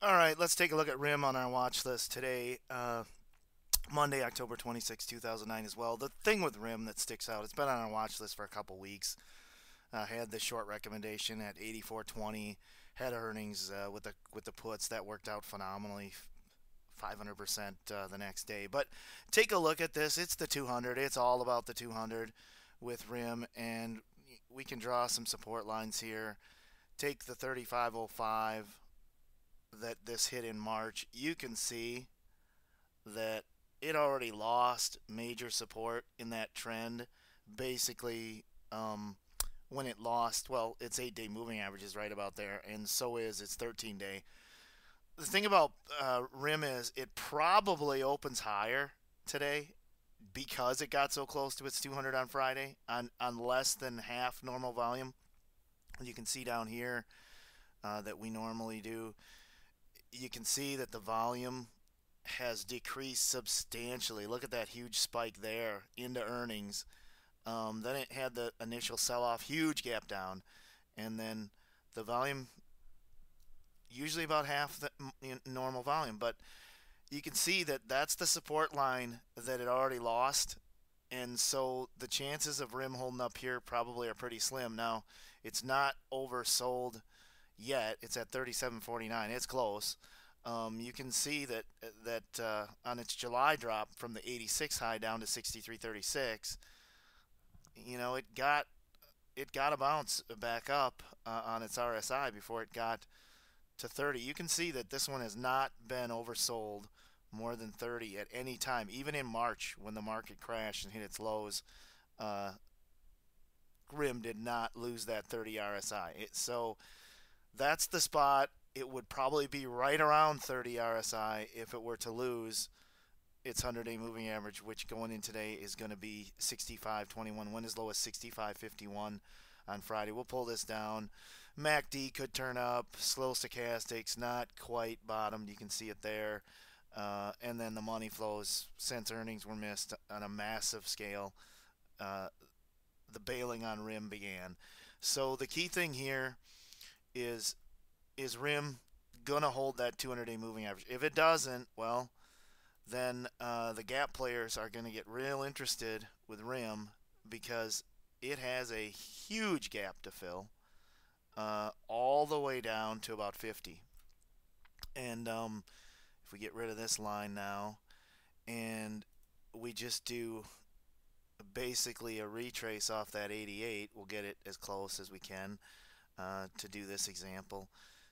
All right, let's take a look at RIM on our watch list today, Monday, October 26, 2009 as well. The thing with RIM that sticks out, it's been on our watch list for a couple weeks. Had the short recommendation at 84.20, had earnings with the puts that worked out phenomenally, 500% the next day. But take a look at this. It's the 200. It's all about the 200 with RIM, and we can draw some support lines here. Take the 35.05 that this hit in March. You can see that it already lost major support in that trend. Basically, when it lost, well, its 8-day moving average is right about there, and so is its 13-day. The thing about RIM is it probably opens higher today because it got so close to its 200 on Friday on less than half normal volume. You can see down here that we normally do. You can see that the volume has decreased substantially. Look at that huge spike there into earnings. Then it had the initial sell-off, huge gap down, and then the volume usually about half the normal volume. But you can see that that's the support line that it already lost, and so the chances of RIM holding up here probably are pretty slim. Now, it's not oversold yet. It's at 37.49. It's close. You can see that on its July drop from the 86 high down to 63.36, it got a bounce back up on its RSI before it got to 30. You can see that this one has not been oversold more than 30 at any time, even in March when the market crashed and hit its lows. RIM did not lose that 30 RSI. So that's the spot. It would probably be right around 30 RSI if it were to lose its 100-day moving average, which going in today is going to be 65.21. Went as low as 65.51 on Friday. We'll pull this down. MACD could turn up. Slow stochastics not quite bottomed. You can see it there. And then the money flows since earnings were missed on a massive scale. The bailing on RIM began. So the key thing here is RIM gonna hold that 200-day moving average? If it doesn't, well, then the gap players are going to get real interested with RIM because it has a huge gap to fill all the way down to about 50. And if we get rid of this line now and we just do basically a retrace off that 88, we'll get it as close as we can to do this example.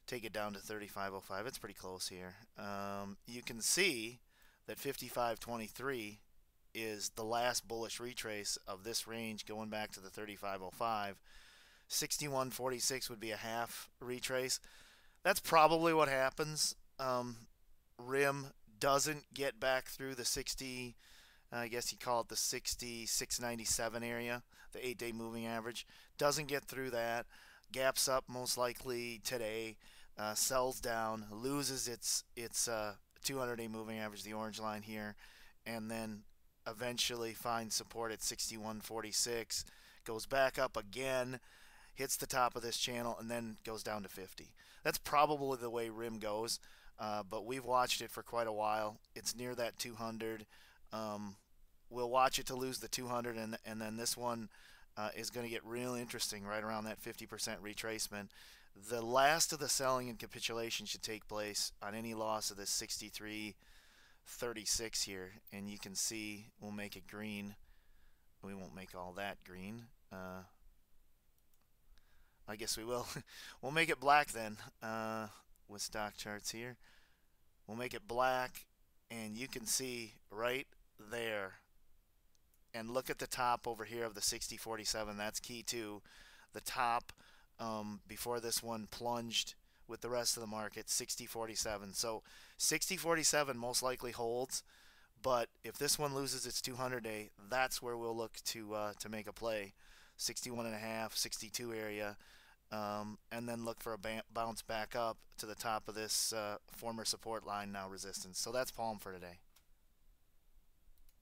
Take it down to 35.05. It's pretty close here. You can see that 55.23 is the last bullish retrace of this range going back to the 35.05. 61.46 would be a half retrace. That's probably what happens. RIM doesn't get back through the 60, I guess you call it the 66.97 area, the 8-day moving average. Doesn't get through that. Gaps up most likely today. Sells down, loses its 200-day moving average, the orange line here, and then eventually finds support at 61.46, goes back up again, hits the top of this channel, and then goes down to 50. That's probably the way RIM goes, but we've watched it for quite a while. It's near that 200. We'll watch it to lose the 200, and then this one is going to get real interesting right around that 50% retracement. The last of the selling and capitulation should take place on any loss of this 63.36 here, and you can see we'll make it green. We won't make all that green. I guess we will. We'll make it black then with stock charts here. We'll make it black, and you can see right there. And look at the top over here of the 60.47. That's key too. The top before this one plunged with the rest of the market, 60.47. So 60.47 most likely holds, but if this one loses its 200-day, that's where we'll look to make a play. 61.5, 62 area, and then look for a bounce back up to the top of this former support line, now resistance. So that's Palm for today.